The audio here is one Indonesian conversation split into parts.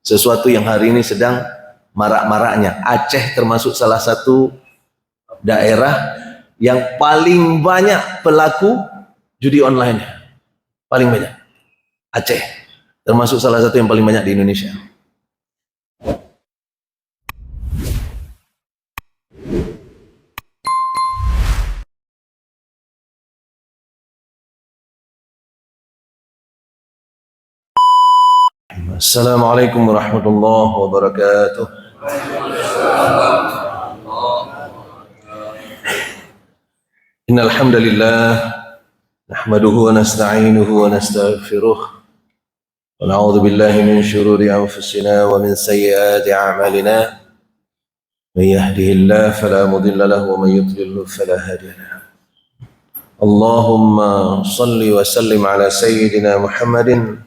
sesuatu yang hari ini sedang marak-maraknya. Aceh termasuk salah satu daerah yang paling banyak pelaku judi online. Paling banyak. Aceh termasuk salah satu yang paling banyak di Indonesia. Assalamualaikum warahmatullahi wabarakatuh. Innal hamdalillah nahmaduhu wa nasta'inuhu wa nastaghfiruh wa na'udzu billahi min shururi anfusina wa min sayyiati a'malina. Man yahdihillahu fala mudilla lahu wa man yudlil fala hadiya lahu. Allahumma shalli wa sallim ala sayyidina Muhammadin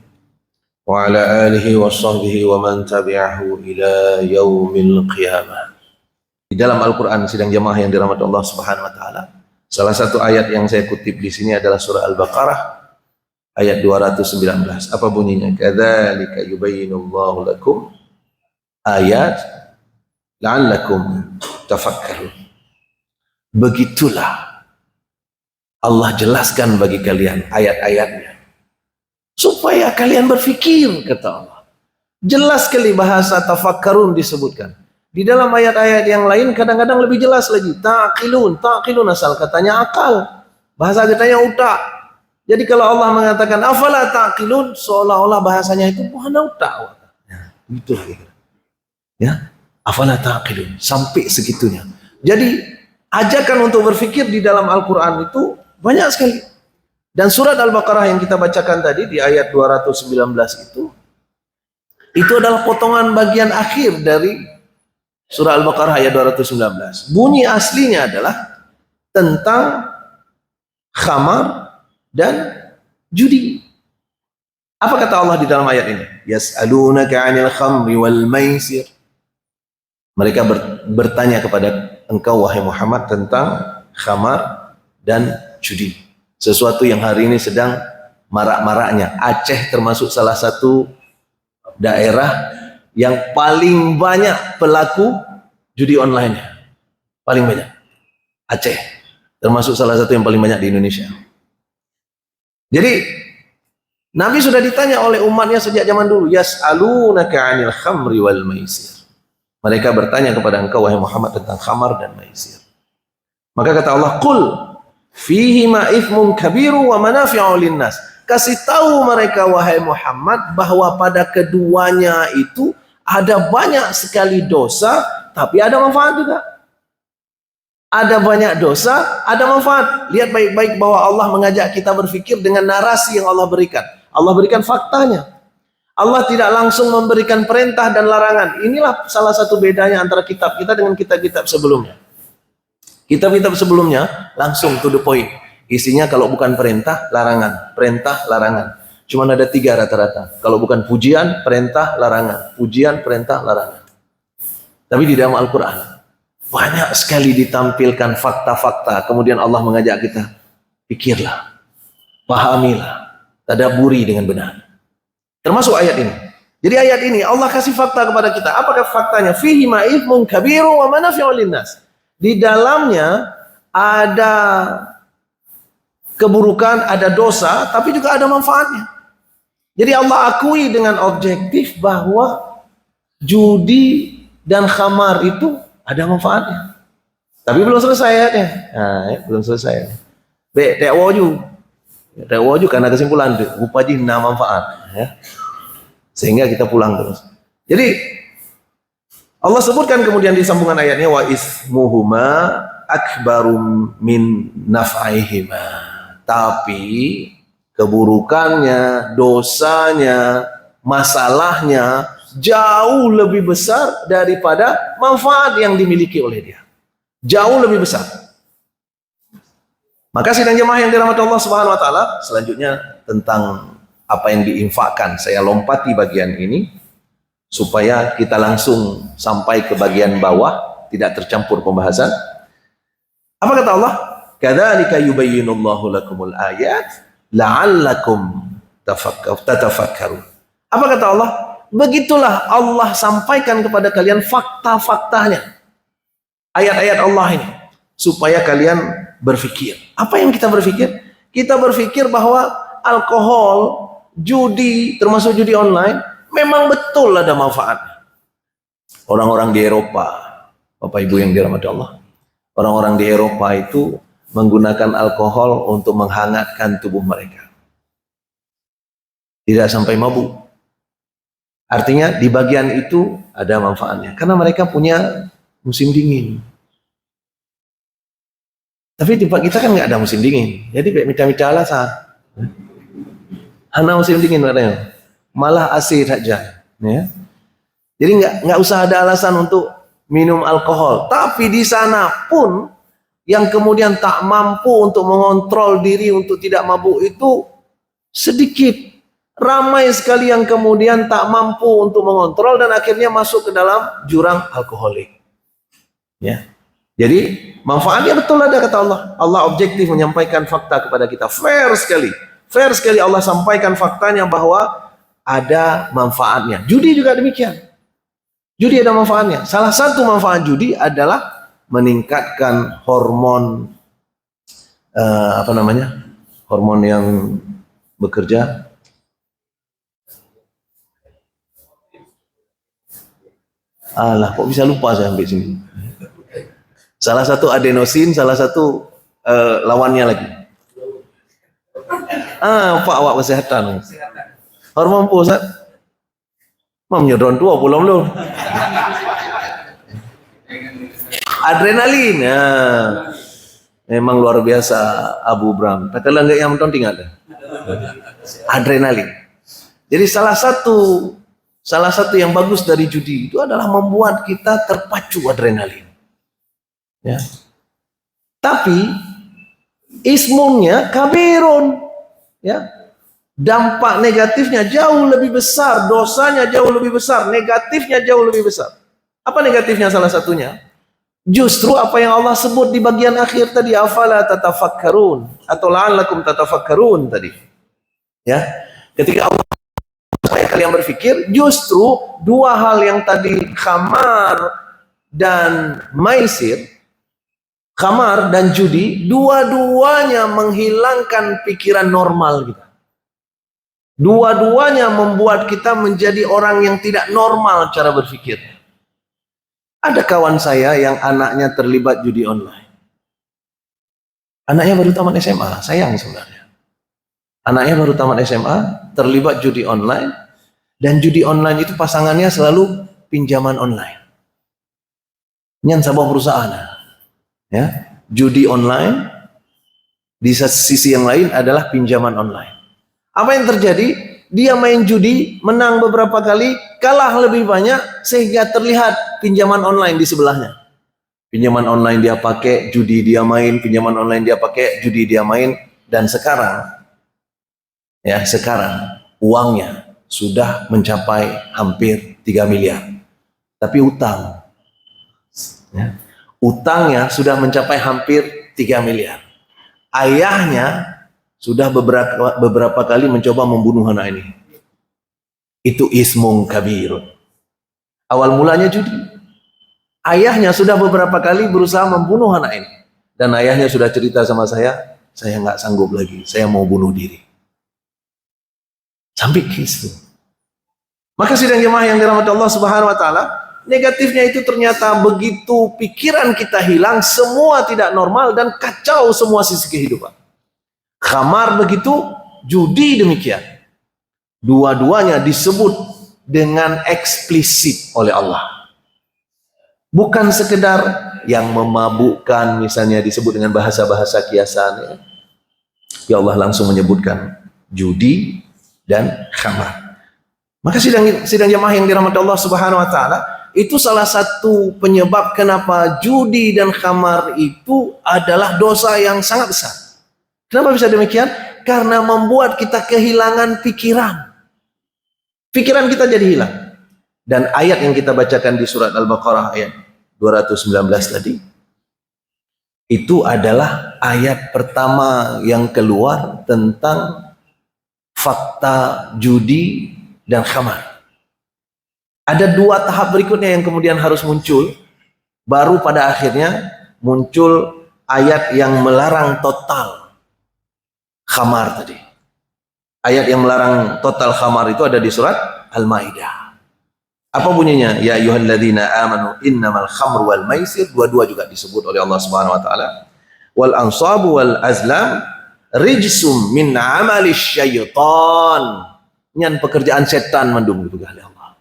wa ala alihi wa sahbihi wa man tabi'ahu ila yaumil qiyamah. Di dalam Al-Quran sidang jamaah yang dirahmati Allah Subhanahu wa taala, salah satu ayat yang saya kutip di sini adalah surah Al-Baqarah ayat 219. Apa bunyinya? Kadzalika yubayyinullahu lakum ayat la'allakum tafakkarun. Begitulah Allah jelaskan bagi kalian ayat-ayatnya supaya kalian berfikir, kata Allah. Jelas sekali bahasa tafakkarun disebutkan. Di dalam ayat-ayat yang lain kadang-kadang lebih jelas lagi. Ta'qilun asal katanya akal. Bahasa katanya utak. Jadi kalau Allah mengatakan afala ta'qilun, seolah-olah bahasanya itu bukan utak. Ya, gitu lagi. Ya, afala ta'qilun, sampai segitunya. Jadi ajakan untuk berfikir di dalam Al-Quran itu banyak sekali. Dan surat Al-Baqarah yang kita bacakan tadi di ayat 219 itu adalah potongan bagian akhir dari surah Al-Baqarah ayat 219. Bunyi aslinya adalah tentang khamar dan judi. Apa kata Allah di dalam ayat ini? Yas'alunaka 'anil khamri wal maisir. Mereka bertanya kepada engkau wahai Muhammad tentang khamar dan judi. Sesuatu yang hari ini sedang marak-maraknya. Aceh termasuk salah satu daerah yang paling banyak pelaku judi online. Paling banyak. Aceh termasuk salah satu yang paling banyak di Indonesia. Jadi Nabi sudah ditanya oleh umatnya sejak zaman dulu, yas'alunaka 'anil khamri wal maisir. Mereka bertanya kepada engkau wahai Muhammad tentang khamar dan maisir. Maka kata Allah, qul fihi ma ithmun kabiru wa manafi'u linnas. Kasih tahu mereka wahai Muhammad bahwa pada keduanya itu ada banyak sekali dosa, tapi ada manfaat juga. Ada banyak dosa, ada manfaat. Lihat baik-baik bahwa Allah mengajak kita berfikir dengan narasi yang Allah berikan. Allah berikan faktanya. Allah tidak langsung memberikan perintah dan larangan. Inilah salah satu bedanya antara kitab kita dengan kitab-kitab sebelumnya. Kitab-kitab sebelumnya langsung to the point. Isinya kalau bukan perintah, larangan. Perintah, larangan. Cuma ada 3 rata-rata. Kalau bukan pujian, perintah, larangan. Pujian, perintah, larangan. Tapi di dalam Al-Quran banyak sekali ditampilkan fakta-fakta. Kemudian Allah mengajak kita, pikirlah, pahamilah, tadabburi dengan benar. Termasuk ayat ini. Jadi ayat ini Allah kasih fakta kepada kita. Apakah faktanya? Fihi ma ithmun kabiru wa manafi'u linnas. Di dalamnya ada keburukan, ada dosa, tapi juga ada manfaatnya. Jadi Allah akui dengan objektif bahwa judi dan khamar itu ada manfaatnya. Tapi belum selesai ayatnya. Nah, belum selesai. Tewoju karena kesimpulan upaji na manfaat. Ya. Sehingga kita pulang terus. Jadi Allah sebutkan kemudian di sambungan ayatnya wa ismuhuma akbarum min naf'ihima. Tapi keburukannya, dosanya, masalahnya jauh lebih besar daripada manfaat yang dimiliki oleh dia. Jauh lebih besar. Maka sidang jemaah yang dirahmati Allah Subhanahu wa taala, selanjutnya tentang apa yang diinfakkan. Saya lompati bagian ini supaya kita langsung sampai ke bagian bawah, tidak tercampur pembahasan. Apa kata Allah? Kadzalika yubayyinullahu lakumul ayat la'allakum tatafakkarun. Apa kata Allah? begitulah Allah sampaikan kepada kalian fakta-faktanya, ayat-ayat Allah ini, supaya kalian berpikir. Apa yang kita berpikir? Kita berpikir bahwa alkohol, judi, termasuk judi online, memang betul ada manfaatnya. Orang-orang di Eropa, Bapak Ibu yang dirahmati Allah, orang-orang di Eropa itu menggunakan alkohol untuk menghangatkan tubuh mereka, tidak sampai mabuk. Artinya di bagian itu ada manfaatnya, karena mereka punya musim dingin. Tapi di tempat kita kan nggak ada musim dingin, jadi mita-mita alasan. Hana musim dingin katanya, malah AC saja. Ya. Jadi nggak usah ada alasan untuk minum alkohol. Tapi di sana pun yang kemudian tak mampu untuk mengontrol diri untuk tidak mabuk itu sedikit. Ramai sekali yang kemudian tak mampu untuk mengontrol dan akhirnya masuk ke dalam jurang alkoholik. Ya. Jadi manfaatnya betul ada kata Allah. Allah objektif menyampaikan fakta kepada kita. Fair sekali. Fair sekali Allah sampaikan faktanya bahwa ada manfaatnya. Judi juga demikian. Judi ada manfaatnya. Salah satu manfaat judi adalah meningkatkan hormon hormon yang bekerja. Alah, kok bisa lupa saya sampai sini. Salah satu adenosin, salah satu lawannya lagi. Pak awak kesehatan. Hormon pusat. Menyodron tua belum lu. Adrenalin. Memang luar biasa Abu Bram. Katalah enggak yang menonton tinggal ada. Adrenalin. Jadi salah satu yang bagus dari judi itu adalah membuat kita terpacu adrenalin. Ya. Tapi ismunnya kabirun, ya. Dampak negatifnya jauh lebih besar, dosanya jauh lebih besar, negatifnya jauh lebih besar. Apa negatifnya salah satunya? Justru apa yang Allah sebut di bagian akhir tadi, afala tatafakkarun atau la'allakum tatafakkarun tadi. Ya. Ketika Allah supaya kalian berpikir, justru dua hal yang tadi khamar dan maisir, khamar dan judi, dua-duanya menghilangkan pikiran normal kita. Dua-duanya membuat kita menjadi orang yang tidak normal cara berpikir. Ada kawan saya yang anaknya terlibat judi online. Anaknya baru tamat SMA, sayang sebenarnya. Anaknya baru tamat SMA, terlibat judi online, dan judi online itu pasangannya selalu pinjaman online. Nyan sebuah perusahaan. Ya, judi online, di sisi yang lain adalah pinjaman online. Apa yang terjadi? Dia main judi, menang beberapa kali, kalah lebih banyak, sehingga terlihat pinjaman online di sebelahnya. Pinjaman online dia pakai, judi dia main, pinjaman online dia pakai, judi dia main, dan sekarang uangnya sudah mencapai hampir 3 miliar. Tapi utang. Ya. Utangnya sudah mencapai hampir 3 miliar. Ayahnya sudah beberapa kali mencoba membunuh anak ini. Itu ismun kabirun. Awal mulanya judi. Ayahnya sudah beberapa kali berusaha membunuh anak ini. Dan ayahnya sudah cerita sama saya nggak sanggup lagi, saya mau bunuh diri. Sampai ke situ. Maka sidang jemaah yang dirahmati Allah Subhanahu wa taala, negatifnya itu ternyata begitu pikiran kita hilang, semua tidak normal dan kacau semua sisi kehidupan. Khamar begitu, judi demikian. Dua-duanya disebut dengan eksplisit oleh Allah. Bukan sekedar yang memabukkan, misalnya disebut dengan bahasa-bahasa kiasan. Ya Allah langsung menyebutkan judi dan khamar. Maka sidang jemaah yang dirahmati Allah Subhanahu wa taala, itu salah satu penyebab kenapa judi dan khamar itu adalah dosa yang sangat besar. Kenapa bisa demikian? Karena membuat kita kehilangan pikiran. Pikiran kita jadi hilang. Dan ayat yang kita bacakan di surat Al-Baqarah ayat 219 tadi, itu adalah ayat pertama yang keluar tentang fakta judi dan khamar. Ada dua tahap berikutnya yang kemudian harus muncul, baru pada akhirnya muncul ayat yang melarang total khamar tadi. Ayat yang melarang total khamar itu ada di surat Al-Maidah. Apa bunyinya? Ya ayyuhalladzina amanu innamal khamru wal maisir, dua-dua juga disebut oleh Allah Subhanahu wa taala. Wal ansabu wal azlam rijsum min amali syaitan. Nyan pekerjaan setan mandung itu oleh Allah.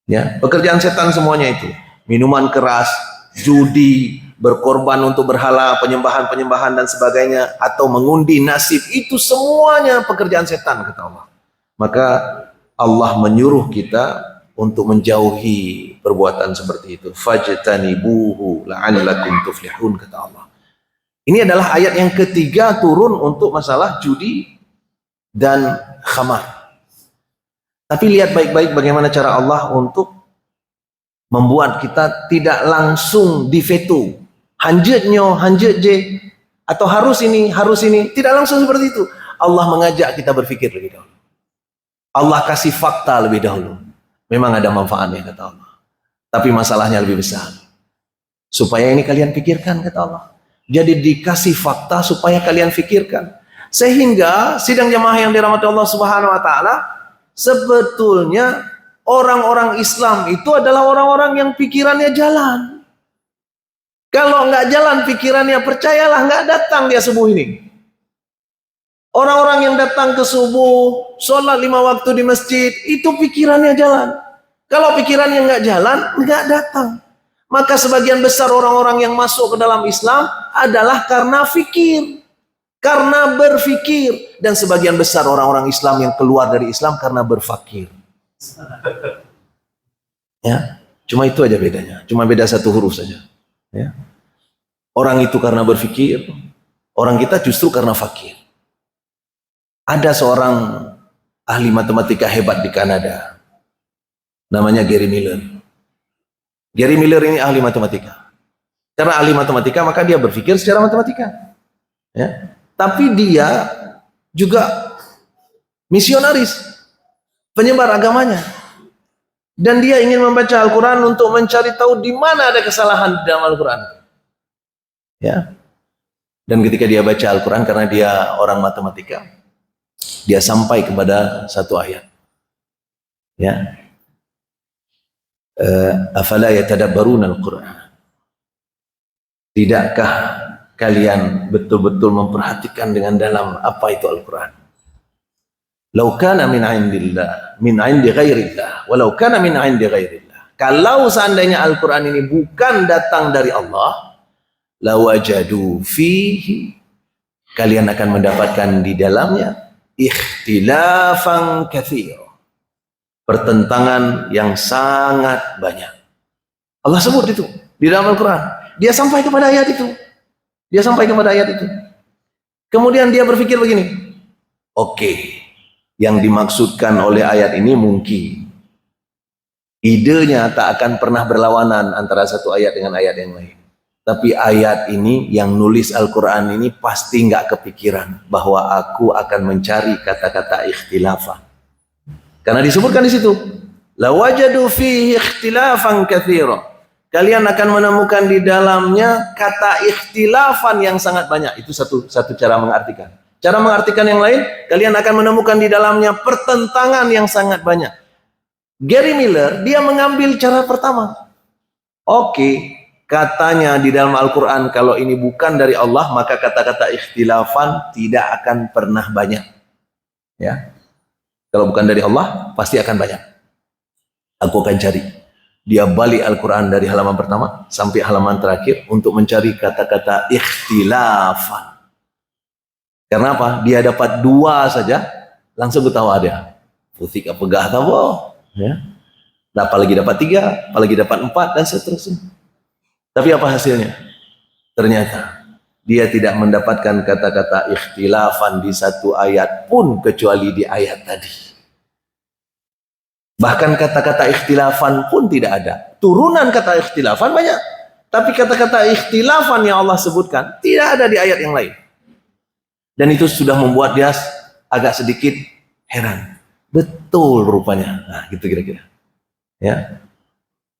Ya, pekerjaan setan semuanya itu. Minuman keras, judi, berkorban untuk berhala, penyembahan-penyembahan dan sebagainya, atau mengundi nasib, itu semuanya pekerjaan setan kata Allah. Maka Allah menyuruh kita untuk menjauhi perbuatan seperti itu. Fajtanibuhu la'allakum tuflihun kata Allah. Ini adalah ayat yang ketiga turun untuk masalah judi dan khamar. Tapi lihat baik-baik bagaimana cara Allah untuk membuat kita tidak langsung diveto. Hanjetnyo, hanjet je, atau harus ini, tidak langsung seperti itu. Allah mengajak kita berpikir lebih dahulu. Allah kasih fakta lebih dahulu. Memang ada manfaatnya kata Allah. Tapi masalahnya lebih besar. Supaya ini kalian pikirkan kata Allah. Jadi dikasih fakta supaya kalian pikirkan. Sehingga sidang jamaah yang dirahmati Allah Subhanahu wa taala, sebetulnya orang-orang Islam itu adalah orang-orang yang pikirannya jalan. Kalau nggak jalan pikirannya, percayalah nggak datang dia subuh ini. Orang-orang yang datang ke subuh, sholat 5 waktu di masjid, itu pikirannya jalan. Kalau pikirannya nggak jalan, nggak datang. Maka sebagian besar orang-orang yang masuk ke dalam Islam adalah karena fikir. Karena berfikir. Dan sebagian besar orang-orang Islam yang keluar dari Islam karena berfakir. Ya, cuma itu aja bedanya. Cuma beda satu huruf saja. Ya. Orang itu karena berfikir, orang kita justru karena fakir. Ada seorang ahli matematika hebat di Kanada. Namanya Gary Miller. Gary Miller ini ahli matematika. Karena ahli matematika maka dia berfikir secara matematika. Ya. Tapi dia juga misionaris, penyebar agamanya. Dan dia ingin membaca Al-Quran untuk mencari tahu di mana ada kesalahan di dalam Al-Quran. Ya. Dan ketika dia baca Al-Quran, karena dia orang matematika, dia sampai kepada satu ayat. Ya. Afala yatadabbaruna Al-Quran. Tidakkah kalian betul-betul memperhatikan dengan dalam apa itu Al-Quran? Lau kana min indillah, min indi ghairillah, walau kana min indi ghairillah. Kalau seandainya Al-Quran ini bukan datang dari Allah, lawajadu fihi, kalian akan mendapatkan di dalamnya ikhtilafan katsir, pertentangan yang sangat banyak. Allah sebut itu di dalam Al-Quran. Dia sampai kepada ayat itu. Dia sampai kepada ayat itu. Kemudian dia berpikir begini. Oke, yang dimaksudkan oleh ayat ini mungkin idenya tak akan pernah berlawanan antara satu ayat dengan ayat yang lain. Tapi ayat ini, yang nulis Al-Quran ini pasti nggak kepikiran bahwa aku akan mencari kata-kata ikhtilafan. Karena disebutkan di situ, lawajadu fihi ikhtilafan katsira. Kalian akan menemukan di dalamnya kata ikhtilafan yang sangat banyak. Itu satu cara mengartikan. Cara mengartikan yang lain, kalian akan menemukan di dalamnya pertentangan yang sangat banyak. Gary Miller, dia mengambil cara pertama. Oke, katanya di dalam Al-Quran, kalau ini bukan dari Allah, maka kata-kata ikhtilafan tidak akan pernah banyak. Ya, kalau bukan dari Allah, pasti akan banyak. Aku akan cari. Dia balik Al-Quran dari halaman pertama sampai halaman terakhir untuk mencari kata-kata ikhtilafan. Karena apa? Dia dapat 2 saja, langsung ketawa dia. Putik apa gah tahu? Ya. Nah, apalagi dapat 3, apalagi dapat 4 dan seterusnya. Tapi apa hasilnya? Ternyata dia tidak mendapatkan kata-kata ikhtilafan di satu ayat pun kecuali di ayat tadi. Bahkan kata-kata ikhtilafan pun tidak ada. Turunan kata ikhtilafan banyak. Tapi kata-kata ikhtilafan yang Allah sebutkan tidak ada di ayat yang lain. Dan itu sudah membuat dia agak sedikit heran. Betul rupanya. Nah, gitu kira-kira. Ya.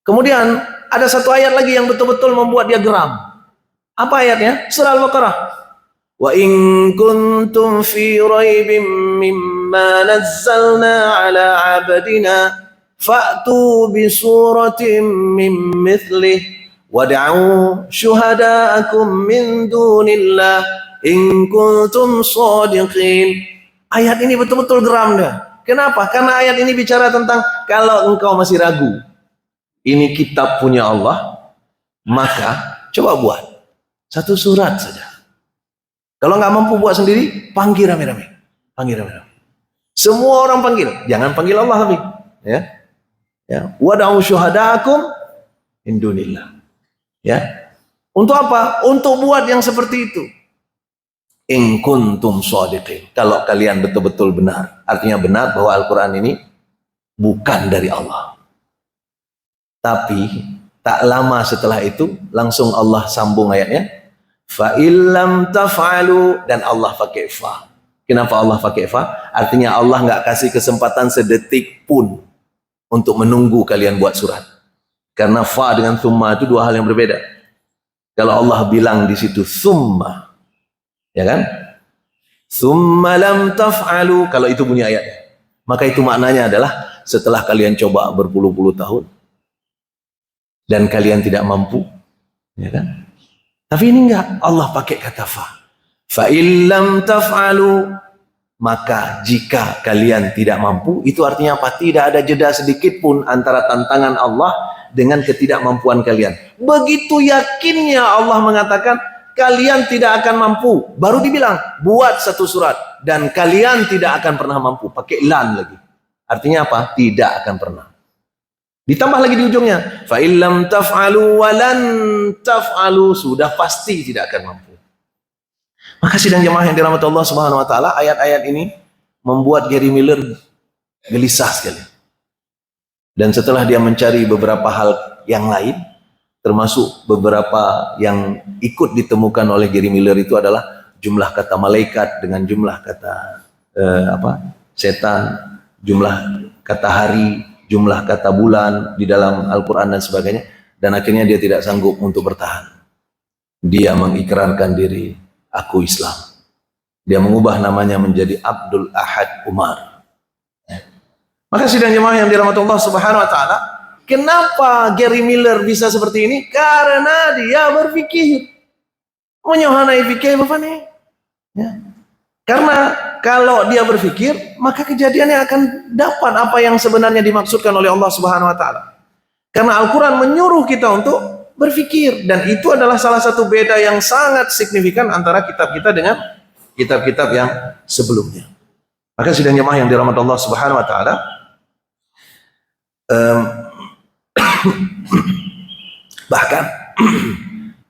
Kemudian ada satu ayat lagi yang betul-betul membuat dia geram. Apa ayatnya? Surah Al-Baqarah. Wa in kuntum fi raibim mimma nazzalna ala 'abdina fa'tu bi suratin min mithlih wad'u syuhada'akum min dunillah in kuntum shadiqin. Ayat ini betul-betul geram dia. Kenapa? Karena ayat ini bicara tentang kalau engkau masih ragu, ini kitab punya Allah, maka coba buat satu surat saja. Kalau nggak mampu buat sendiri, panggil rame-rame. Panggil rame-rame. Semua orang panggil, jangan panggil Allah tapi. Ya. Ya. Wada'u syuhada'akum min dunillah. Ya. Untuk apa? Untuk buat yang seperti itu. In kuntum shadiqin. Kalau kalian betul-betul benar. Artinya benar bahwa Al-Quran ini bukan dari Allah. Tapi tak lama setelah itu langsung Allah sambung ayatnya. Fa illam taf'alu, dan Allah pakai fa. Kenapa Allah pakai fa? Artinya Allah nggak kasih kesempatan sedetik pun untuk menunggu kalian buat surat. Karena fa dengan summa itu dua hal yang berbeda. Kalau Allah bilang di situ summa, ya kan? Summa lam taf'alu, kalau itu bunyi ayatnya, maka itu maknanya adalah setelah kalian coba berpuluh-puluh tahun dan kalian tidak mampu, ya kan? Tapi ini enggak, Allah pakai kata fa illam taf'alu, maka jika kalian tidak mampu, itu artinya apa? Tidak ada jeda sedikit pun antara tantangan Allah dengan ketidakmampuan kalian. Begitu yakinnya Allah mengatakan kalian tidak akan mampu, baru dibilang buat satu surat dan kalian tidak akan pernah mampu, pakai lan lagi. Artinya apa? Tidak akan pernah. Ditambah lagi di ujungnya, fa illam taf'alu wa lan taf'alu, sudah pasti tidak akan mampu. Maka sidang jemaah yang dirahmati Allah Subhanahu wa taala, ayat-ayat ini membuat Gary Miller gelisah sekali. Dan setelah dia mencari beberapa hal yang lain, termasuk beberapa yang ikut ditemukan oleh Gary Miller itu adalah jumlah kata malaikat dengan jumlah kata setan, jumlah kata hari, jumlah kata bulan di dalam Al-Quran dan sebagainya, dan akhirnya dia tidak sanggup untuk bertahan. Dia mengikrarkan diri, aku Islam. Dia mengubah namanya menjadi Abdul Ahad Umar. Maka sidang jemaah yang dirahmati Allah Subhanahu wa taala, kenapa Gary Miller bisa seperti ini? Karena dia berfikir. Menyohanai fikir apa nih? Ya. Karena kalau dia berfikir, maka kejadiannya akan dapat apa yang sebenarnya dimaksudkan oleh Allah Subhanahu wa taala. Karena Al-Quran menyuruh kita untuk berfikir, dan itu adalah salah satu beda yang sangat signifikan antara kitab kita dengan kitab-kitab yang sebelumnya. Maka sidang jemaah yang dirahmati Allah Subhanahu wa taala,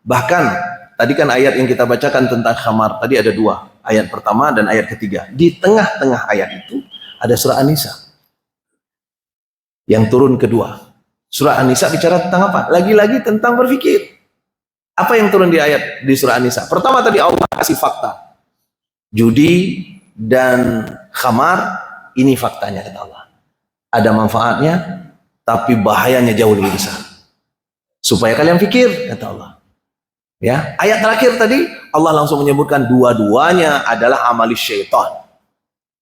bahkan tadi kan ayat yang kita bacakan tentang khamar tadi ada dua, ayat pertama dan ayat ketiga. Di tengah-tengah ayat itu ada surah An-Nisa yang turun kedua. Surah An-Nisa bicara tentang apa? Lagi-lagi tentang berfikir. Apa yang turun di surah An-Nisa? Pertama tadi Allah kasih fakta. Judi dan khamar, ini faktanya kata Allah. Ada manfaatnya, tapi bahayanya jauh lebih besar. Supaya kalian fikir, kata Allah. Ya, ayat terakhir tadi Allah langsung menyebutkan dua-duanya adalah amalis syaitan.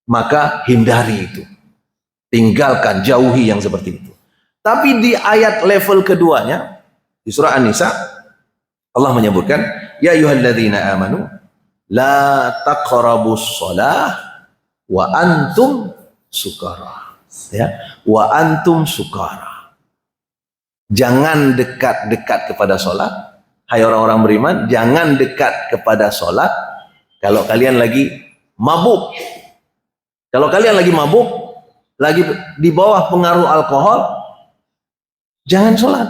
Maka hindari itu. Tinggalkan, jauhi yang seperti itu. Tapi di ayat level keduanya, di surah An-Nisa, Allah menyebutkan, ya ayyuhalladzina amanu la taqrabus shalah wa antum sukara. Ya, wa antum sukara. Jangan dekat-dekat kepada sholat. Hai orang-orang beriman, jangan dekat kepada sholat kalau kalian lagi mabuk. Kalau kalian lagi mabuk, lagi di bawah pengaruh alkohol, jangan sholat.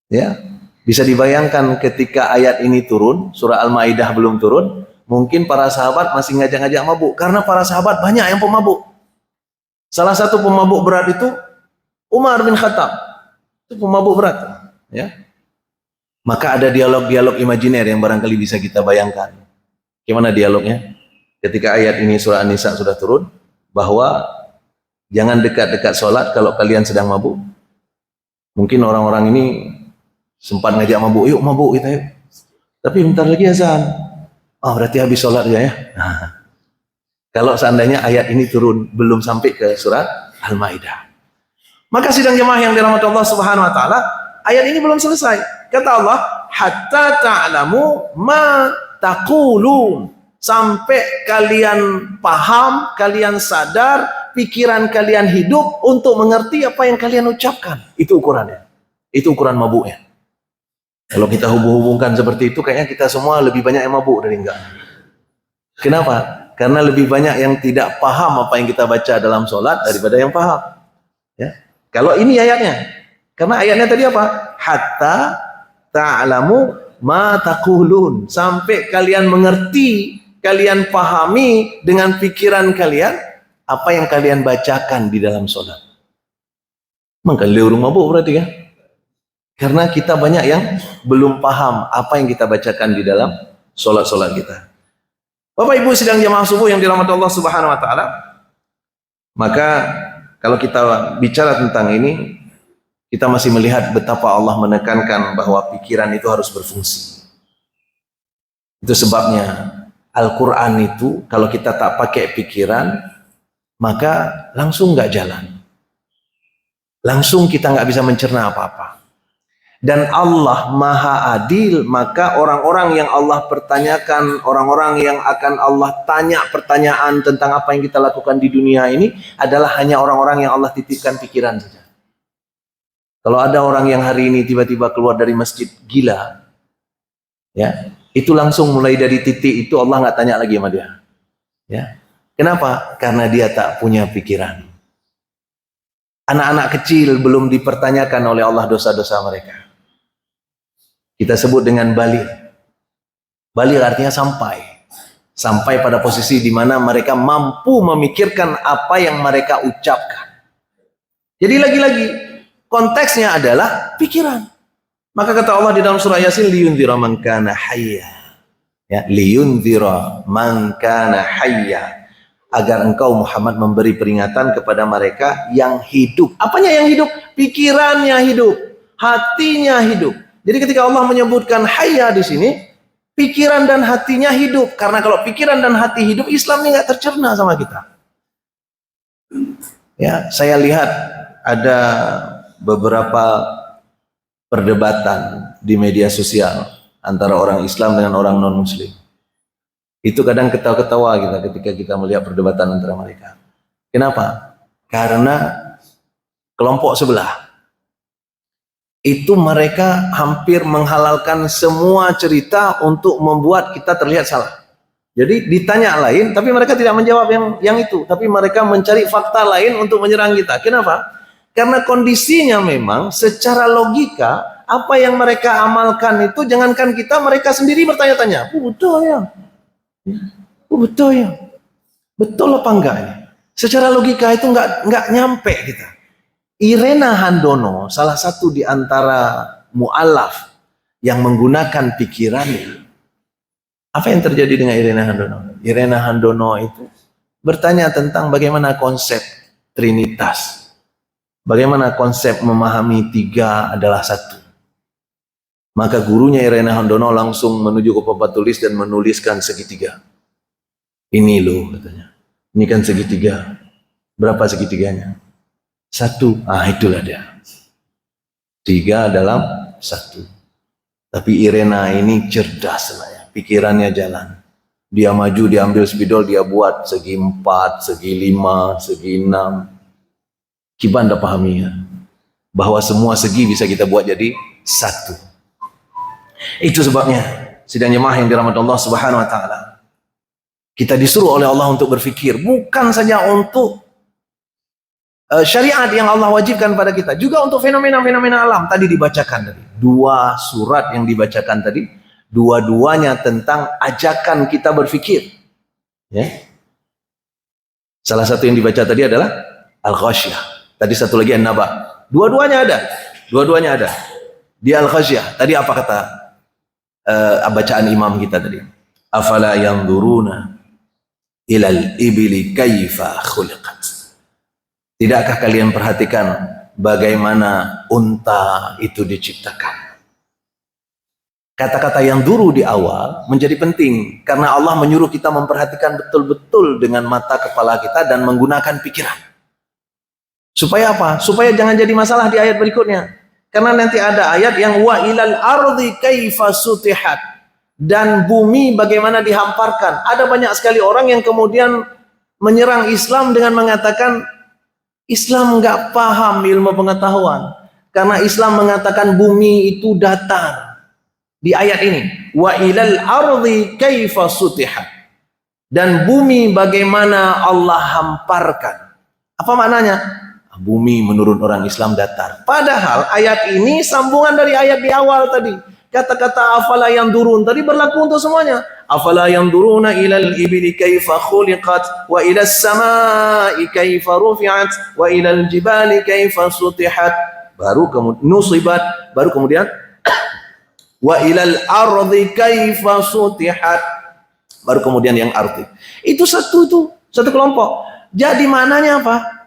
Ya, bisa dibayangkan ketika ayat ini turun, surah Al-Maidah belum turun, mungkin para sahabat masih ngajak-ngajak mabuk, karena para sahabat banyak yang pemabuk. Salah satu pemabuk berat itu Umar bin Khattab, itu pemabuk berat. Ya, maka ada dialog-dialog imajiner yang barangkali bisa kita bayangkan. Gimana dialognya? Ketika ayat ini surah An-Nisa sudah turun, bahwa jangan dekat-dekat sholat kalau kalian sedang mabuk. Mungkin orang-orang ini sempat ngajak mabuk, yuk mabuk kita yuk. Tapi bentar lagi azan. Oh berarti habis sholat ya. Nah, kalau seandainya ayat ini turun belum sampai ke surat Al-Maidah. Maka sidang jemaah yang dirahmati Allah Subhanahu wa taala, ayat ini belum selesai. Kata Allah, hatta ta'lamu ma taqulun. Sampai kalian paham, kalian sadar, pikiran kalian hidup untuk mengerti apa yang kalian ucapkan. Itu ukurannya. Itu ukuran mabuknya. Kalau kita hubung-hubungkan seperti itu, kayaknya kita semua lebih banyak yang mabuk dari enggak. Kenapa? Karena lebih banyak yang tidak paham apa yang kita baca dalam sholat daripada yang paham. Ya. Kalau ini ayatnya. Karena ayatnya tadi apa? Hatta ta'lamu ma taqulun. Sampai kalian mengerti, kalian pahami dengan pikiran kalian apa yang kalian bacakan di dalam sholat. Maka lirung mabuk berarti kan? Karena kita banyak yang belum paham apa yang kita bacakan di dalam sholat-sholat kita. Bapak Ibu sidang jamaah subuh yang dirahmati Allah Subhanahu wa taala. Maka kalau kita bicara tentang ini, kita masih melihat betapa Allah menekankan bahwa pikiran itu harus berfungsi. Itu sebabnya Al-Quran itu kalau kita tak pakai pikiran, maka langsung nggak jalan. Langsung kita nggak bisa mencerna apa-apa. Dan Allah Maha Adil, maka orang-orang yang Allah pertanyakan, orang-orang yang akan Allah tanya pertanyaan tentang apa yang kita lakukan di dunia ini adalah hanya orang-orang yang Allah titipkan pikiran saja. Kalau ada orang yang hari ini tiba-tiba keluar dari masjid gila, ya, itu langsung mulai dari titik itu Allah nggak tanya lagi sama dia. Ya. Kenapa? Karena dia tak punya pikiran. Anak-anak kecil belum dipertanyakan oleh Allah dosa-dosa mereka. Kita sebut dengan baligh. Baligh artinya sampai. Sampai pada posisi di mana mereka mampu memikirkan apa yang mereka ucapkan. Jadi lagi-lagi konteksnya adalah pikiran. Maka kata Allah di dalam surah Yasin, liyundzira man kana hayya. Ya, liyundzira man kana hayya. Agar engkau Muhammad memberi peringatan kepada mereka yang hidup. Apanya yang hidup? Pikirannya hidup, hatinya hidup. Jadi ketika Allah menyebutkan hayya di sini, pikiran dan hatinya hidup. Karena kalau pikiran dan hati hidup, Islam ini nggak tercerna sama kita. Ya, saya lihat ada beberapa perdebatan di media sosial antara orang Islam dengan orang non-Muslim. Itu kadang ketawa-ketawa kita ketika kita melihat perdebatan antara mereka. Kenapa? Karena kelompok sebelah itu mereka hampir menghalalkan semua cerita untuk membuat kita terlihat salah. Jadi ditanya lain, tapi mereka tidak menjawab yang itu. Tapi mereka mencari fakta lain untuk menyerang kita. Kenapa? Karena kondisinya memang secara logika, apa yang mereka amalkan itu, jangankan kita, mereka sendiri bertanya-tanya. Betul ya? Betul ya? Betul apa enggak ini? Secara logika itu enggak nyampe kita. Irena Handono, salah satu di antara mu'alaf yang menggunakan pikirannya. Apa yang terjadi dengan Irena Handono? Irena Handono itu bertanya tentang bagaimana konsep Trinitas. Bagaimana konsep memahami tiga adalah satu. Maka gurunya Irena Handono langsung menuju ke papan tulis dan menuliskan segitiga. Ini loh katanya. Ini kan segitiga. Berapa segitiganya? Satu. Ah itulah dia. Tiga dalam satu. Tapi Irena ini cerdas sebenarnya. Pikirannya jalan. Dia maju, dia ambil spidol, dia buat segi 4, segi 5, segi 6. Kita anda pahami ya? Bahwa semua segi bisa kita buat jadi satu. Itu sebabnya sidang jemaah yang dirahmati Allah Subhanahu wa taala. Kita disuruh oleh Allah untuk berfikir, bukan saja untuk syariat yang Allah wajibkan pada kita, juga untuk fenomena-fenomena alam. Tadi dibacakan tadi. Dua surat yang dibacakan tadi, dua-duanya tentang ajakan kita berfikir. Ya. Salah satu yang dibaca tadi adalah Al-Ghasyiyah. Tadi satu lagi An-Naba. Dua-duanya ada. Dua-duanya ada. Di Al-Ghasyiyah. Tadi apa kata bacaan imam kita tadi? Afala yanzuruna ilal ibili kaifa khuliqat. Tidakkah kalian perhatikan bagaimana unta itu diciptakan. Kata-kata yang duru di awal menjadi penting karena Allah menyuruh kita memperhatikan betul-betul dengan mata kepala kita dan menggunakan pikiran. Supaya apa? Supaya jangan jadi masalah di ayat berikutnya. Karena nanti ada ayat yang wa ilal ardi kaifa sutihat, dan bumi bagaimana dihamparkan. Ada banyak sekali orang yang kemudian menyerang Islam dengan mengatakan Islam nggak paham ilmu pengetahuan karena Islam mengatakan bumi itu datar. Di ayat ini, wa ilal ardi kaifa sutihat, dan bumi bagaimana Allah hamparkan. Apa maknanya? Bumi menurut orang Islam datar. Padahal ayat ini sambungan dari ayat di awal tadi. Kata-kata afala yang durun tadi berlaku untuk semuanya. Afala yang duruna ilal ibili kaifa khuliqat wa ilas samai kaifa rufi'at wa ilal jibali kaifa sutihat. Baru kemudian nusibat, baru kemudian wa ilal ardi kaifa sutihat, baru kemudian yang arti. Itu satu kelompok. Jadi maknanya apa?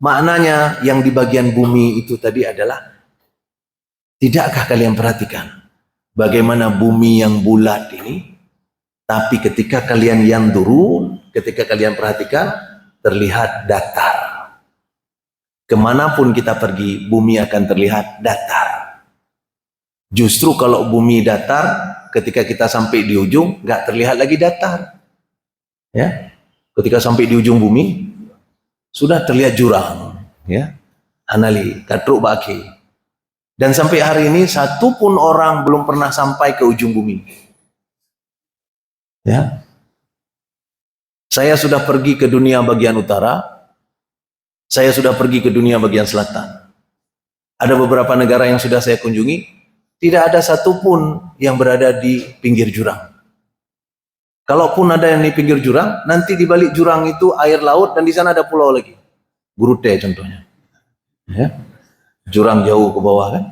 Maknanya yang di bagian bumi itu tadi adalah, tidakkah kalian perhatikan bagaimana bumi yang bulat ini, tapi ketika kalian yang turun, ketika kalian perhatikan terlihat datar. Kemanapun kita pergi, bumi akan terlihat datar. Justru kalau bumi datar, ketika kita sampai di ujung, nggak terlihat lagi datar. Ya, ketika sampai di ujung bumi, sudah terlihat jurang. Ya, Hanali, Katruk Baki. Dan sampai hari ini, satu pun orang belum pernah sampai ke ujung bumi. Ya, saya sudah pergi ke dunia bagian utara, saya sudah pergi ke dunia bagian selatan. Ada beberapa negara yang sudah saya kunjungi, tidak ada satupun yang berada di pinggir jurang. Kalaupun ada yang di pinggir jurang, nanti di balik jurang itu air laut dan di sana ada pulau lagi. Gurute contohnya. Ya. Jurang jauh ke bawah kan,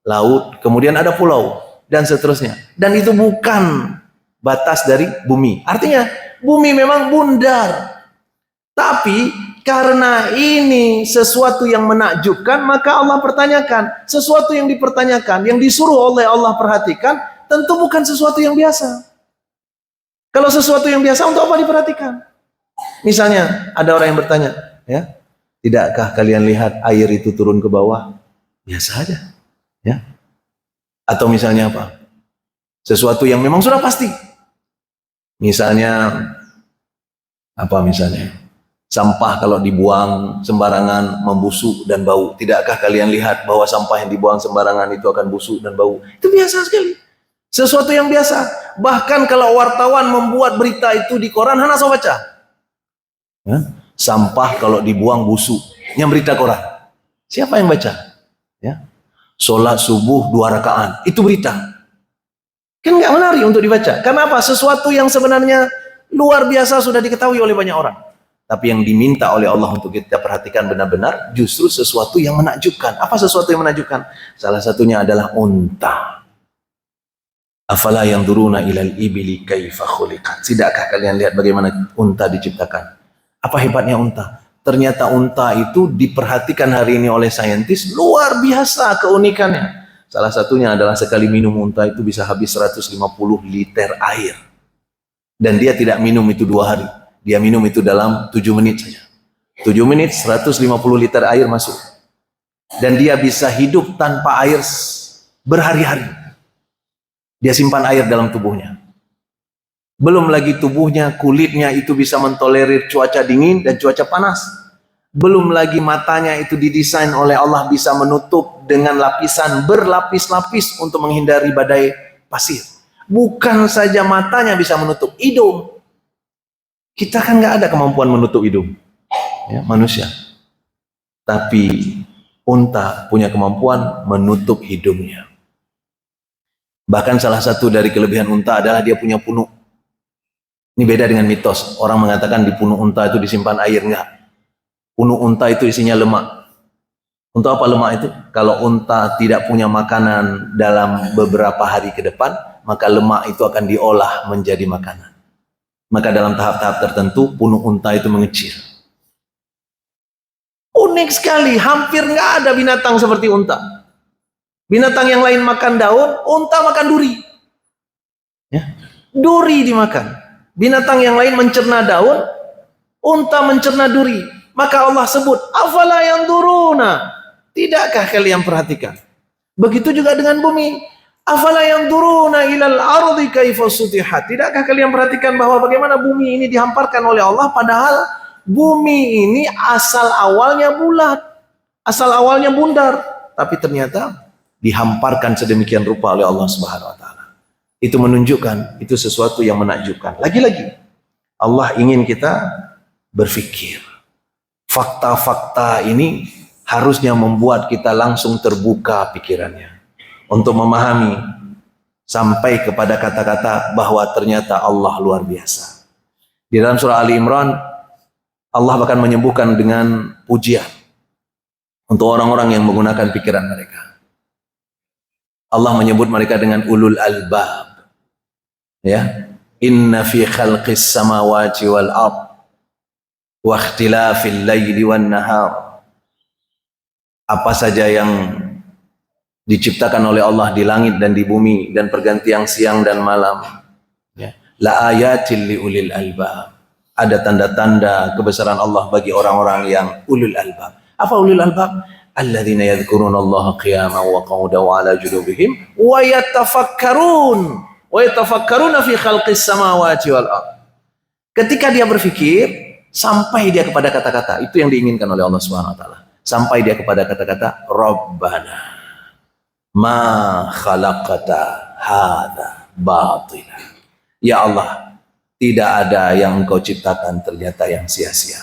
laut, kemudian ada pulau dan seterusnya. Dan itu bukan batas dari bumi. Artinya bumi memang bundar. Tapi karena ini sesuatu yang menakjubkan, maka Allah pertanyakan. Sesuatu yang dipertanyakan, yang disuruh oleh Allah perhatikan, tentu bukan sesuatu yang biasa. Kalau sesuatu yang biasa, untuk apa diperhatikan? Misalnya, ada orang yang bertanya, ya, tidakkah kalian lihat air itu turun ke bawah? Biasa aja. Ya. Atau misalnya apa? Sesuatu yang memang sudah pasti. Misalnya, apa misalnya? Sampah kalau dibuang sembarangan membusuk dan bau. Tidakkah kalian lihat bahwa sampah yang dibuang sembarangan itu akan busuk dan bau? Itu biasa sekali. Sesuatu yang biasa. Bahkan kalau wartawan membuat berita itu di koran, hana so baca. Ya? Sampah kalau dibuang busuk. Yang berita koran. Siapa yang baca? Ya? Sholat subuh 2 rakaat. Itu berita. Kan nggak menarik untuk dibaca. Karena apa? Sesuatu yang sebenarnya luar biasa sudah diketahui oleh banyak orang. Tapi yang diminta oleh Allah untuk kita perhatikan benar-benar justru sesuatu yang menakjubkan. Apa sesuatu yang menakjubkan? Salah satunya adalah unta. Afala yang duruna ilal ibili kaifa khuliqat. Tidakkah kalian lihat bagaimana unta diciptakan? Apa hebatnya unta? Ternyata unta itu diperhatikan hari ini oleh saintis, luar biasa keunikannya. Salah satunya adalah sekali minum unta itu bisa habis 150 liter air. Dan dia tidak minum itu 2 hari. Dia minum itu dalam 7 menit saja. 7 menit 150 liter air masuk. Dan dia bisa hidup tanpa air berhari-hari. Dia simpan air dalam tubuhnya. Belum lagi tubuhnya, kulitnya itu bisa mentolerir cuaca dingin dan cuaca panas. Belum lagi matanya itu didesain oleh Allah bisa menutup dengan lapisan berlapis-lapis untuk menghindari badai pasir. Bukan saja matanya bisa menutup, hidung. Kita kan nggak ada kemampuan menutup hidung, ya, manusia. Tapi unta punya kemampuan menutup hidungnya. Bahkan salah satu dari kelebihan unta adalah dia punya punuk. Ini beda dengan mitos. Orang mengatakan di punuk unta itu disimpan air. Enggak. Punuk unta itu isinya lemak. Untuk apa lemak itu? Kalau unta tidak punya makanan dalam beberapa hari ke depan, maka lemak itu akan diolah menjadi makanan. Maka dalam tahap-tahap tertentu punuk unta itu mengecil. Unik sekali, hampir nggak ada binatang seperti unta. Binatang yang lain makan daun, unta makan duri. Ya. Duri dimakan. Binatang yang lain mencerna daun, unta mencerna duri. Maka Allah sebut, afala yanzuruna. Tidakkah kalian perhatikan? Begitu juga dengan bumi. Afala yanzuruna ilal ardi kaifa sutihat. Tidakkah kalian perhatikan bahwa bagaimana bumi ini dihamparkan oleh Allah, padahal bumi ini asal awalnya bulat, asal awalnya bundar, tapi ternyata dihamparkan sedemikian rupa oleh Allah Subhanahu wa taala. Itu menunjukkan itu sesuatu yang menakjubkan. Lagi-lagi Allah ingin kita berpikir. Fakta-fakta ini harusnya membuat kita langsung terbuka pikirannya untuk memahami sampai kepada kata-kata bahwa ternyata Allah luar biasa. Di dalam surah Ali Imran Allah bahkan menyembuhkan dengan pujian untuk orang-orang yang menggunakan pikiran mereka. Allah menyebut mereka dengan ulul albab. Ya, inna fi khalqis samawati wal ard wa ikhtilafil laili wan nahar. Apa saja yang diciptakan oleh Allah di langit dan di bumi dan pergantian siang dan malam. Ya, la ayatil li ulil albab. Ada tanda-tanda kebesaran Allah bagi orang-orang yang ulul albab. Apa ulul albab? Alladzina yadhkuruna Allah qiyaman wa qu'udan wa 'ala junubihim wa yatafakkaruna fi khalqis samawati wal ard. Ketika dia berpikir, sampai dia kepada kata-kata, itu yang diinginkan oleh Allah Subhanahu wa taala. Sampai dia kepada kata-kata Rabbana ma khalaqta hadza batila. Ya Allah, tidak ada yang Engkau ciptakan ternyata yang sia-sia.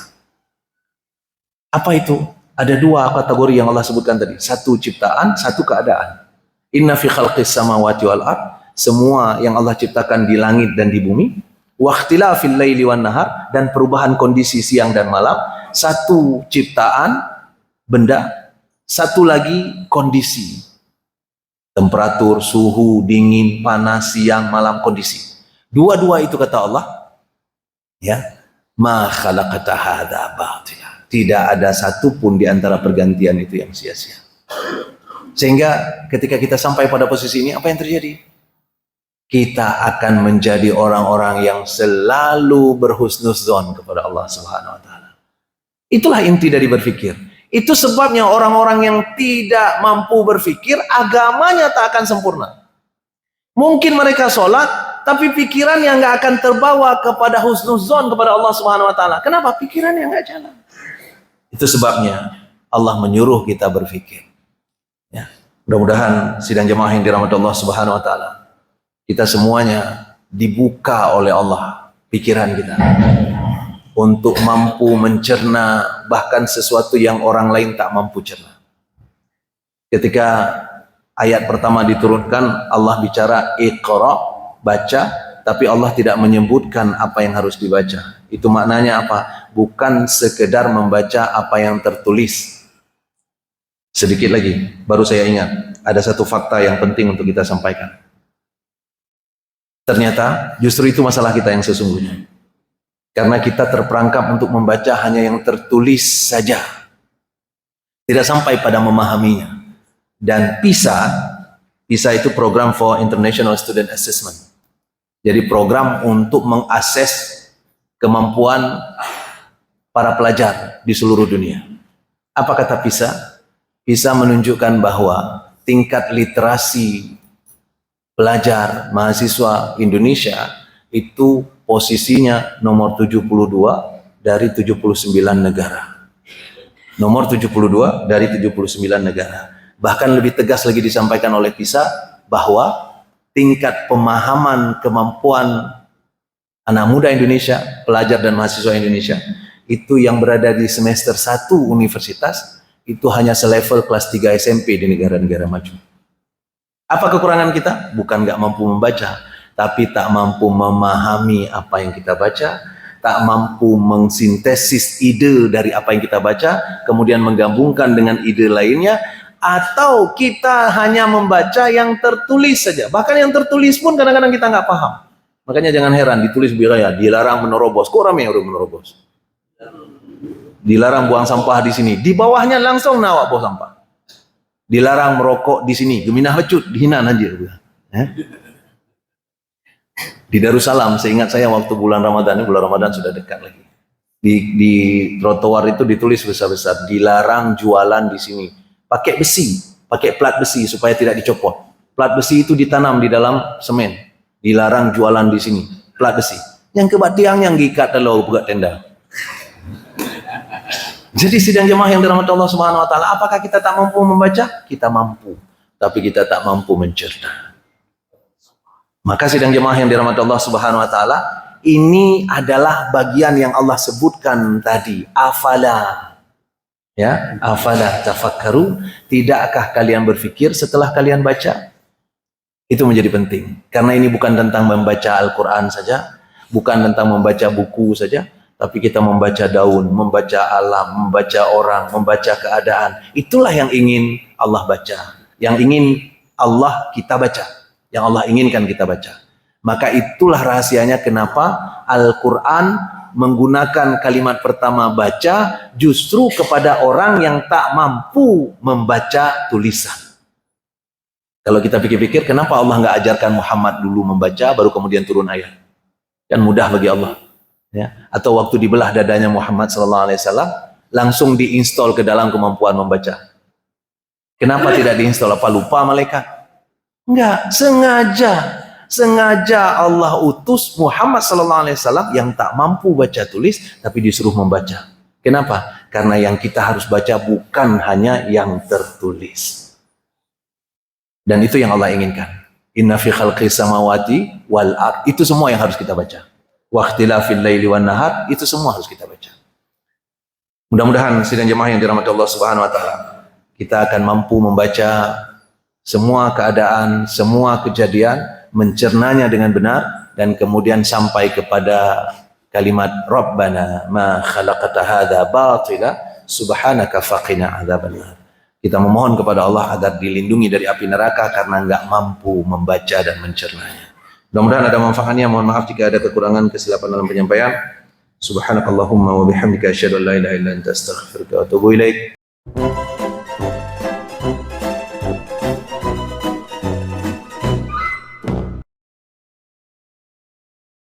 Apa itu? Ada dua kategori yang Allah sebutkan tadi. Satu ciptaan, satu keadaan. Inna fi khalqis samawati wal ard. Semua yang Allah ciptakan di langit dan di bumi. Wa ikhtilafil laili wan nahar. Dan perubahan kondisi siang dan malam. Satu ciptaan, benda. Satu lagi kondisi. Temperatur, suhu, dingin, panas, siang, malam, kondisi. Dua-dua itu kata Allah. Ya. Ma khalaqta hadza batila. Tidak ada satupun di antara pergantian itu yang sia-sia. Sehingga ketika kita sampai pada posisi ini, apa yang terjadi? Kita akan menjadi orang-orang yang selalu berhusnuzon kepada Allah Subhanahu wa taala. Itulah inti dari berpikir. Itu sebabnya orang-orang yang tidak mampu berpikir, agamanya tak akan sempurna. Mungkin mereka sholat, tapi pikirannya nggak akan terbawa kepada husnuzon kepada Allah Subhanahu wa taala. Kenapa? Pikirannya nggak jalan. Itu sebabnya Allah menyuruh kita berpikir. Ya, mudah-mudahan sidang jemaah yang dirahmati Allah Subhanahu wa taala, kita semuanya dibuka oleh Allah pikiran kita untuk mampu mencerna bahkan sesuatu yang orang lain tak mampu cerna. Ketika ayat pertama diturunkan, Allah bicara Iqra, baca, tapi Allah tidak menyebutkan apa yang harus dibaca. Itu maknanya apa? Bukan sekedar membaca apa yang tertulis. Sedikit lagi, baru saya ingat, ada satu fakta yang penting untuk kita sampaikan. Ternyata justru itu masalah kita yang sesungguhnya. Karena kita terperangkap untuk membaca hanya yang tertulis saja. Tidak sampai pada memahaminya. Dan PISA itu program for International Student Assessment. Jadi program untuk mengakses kemampuan para pelajar di seluruh dunia. Apa kata PISA? PISA menunjukkan bahwa tingkat literasi pelajar mahasiswa Indonesia itu posisinya nomor 72 dari 79 negara. Nomor 72 dari 79 negara. Bahkan lebih tegas lagi disampaikan oleh PISA bahwa tingkat pemahaman kemampuan anak muda Indonesia, pelajar dan mahasiswa Indonesia, itu yang berada di semester 1 universitas, itu hanya selevel kelas 3 SMP di negara-negara maju. Apa kekurangan kita? Bukan nggak mampu membaca, tapi tak mampu memahami apa yang kita baca, tak mampu mengsintesis ide dari apa yang kita baca, kemudian menggabungkan dengan ide lainnya, atau kita hanya membaca yang tertulis saja. Bahkan yang tertulis pun kadang-kadang kita nggak paham. Makanya jangan heran ditulis biraya, dilarang menerobos. Kok ramai orang menerobos? Dilarang buang sampah di sini. Di bawahnya langsung nawak buang sampah. Dilarang merokok di sini. Geminah lecut, dihina aja. Di Darussalam, seingat saya waktu bulan Ramadan, ini bulan Ramadan sudah dekat lagi. Di trotoar itu ditulis besar-besar, dilarang jualan di sini. Pakai besi, pakai plat besi supaya tidak dicopot. Plat besi itu ditanam di dalam semen. Dilarang jualan di sini, plat besi. Yang kebat tiang yang gikat kalau buka tenda. Jadi sidang jemaah yang dirahmati Allah Subhanahu wa taala, apakah kita tak mampu membaca? Kita mampu, tapi kita tak mampu mencerna. Maka sidang jemaah yang dirahmati Allah Subhanahu wa taala, ini adalah bagian yang Allah sebutkan tadi. Afala. Ya, afala tafakkarun? Tidakkah kalian berfikir setelah kalian baca? Itu menjadi penting. Karena ini bukan tentang membaca Al-Qur'an saja, bukan tentang membaca buku saja, tapi kita membaca daun, membaca alam, membaca orang, membaca keadaan. Itulah yang ingin Allah baca. Yang ingin Allah kita baca. Yang Allah inginkan kita baca. Maka itulah rahasianya kenapa Al-Quran menggunakan kalimat pertama baca justru kepada orang yang tak mampu membaca tulisan. Kalau kita pikir-pikir, kenapa Allah nggak ajarkan Muhammad dulu membaca, baru kemudian turun ayat? Kan mudah bagi Allah. Ya. Atau waktu dibelah dadanya Muhammad SAW, langsung diinstal ke dalam kemampuan membaca. Kenapa tidak diinstal? Apa lupa malaikat? Enggak, sengaja Allah utus Muhammad SAW yang tak mampu baca tulis, tapi disuruh membaca. Kenapa? Karena yang kita harus baca bukan hanya yang tertulis. Dan itu yang Allah inginkan. Inna fi khalqis samawati wal ard. Itu semua yang harus kita baca. Wa ikhtilafil laili wan nahar. Itu semua harus kita baca. Mudah-mudahan sidang jemaah yang dirahmati Allah Subhanahu wa taala, kita akan mampu membaca semua keadaan, semua kejadian, mencernanya dengan benar, dan kemudian sampai kepada kalimat Rabbana ma khalaqta hadza batila subhanaka faqina adzabannar. Kita memohon kepada Allah agar dilindungi dari api neraka karena enggak mampu membaca dan mencernanya. Mudah-mudahan ada manfaatnya. Mohon maaf jika ada kekurangan, kesilapan dalam penyampaian. Subhanakallahumma wa bihamdika asyhadu an la ilaha illa anta astaghfiruka wa atubu ilaik.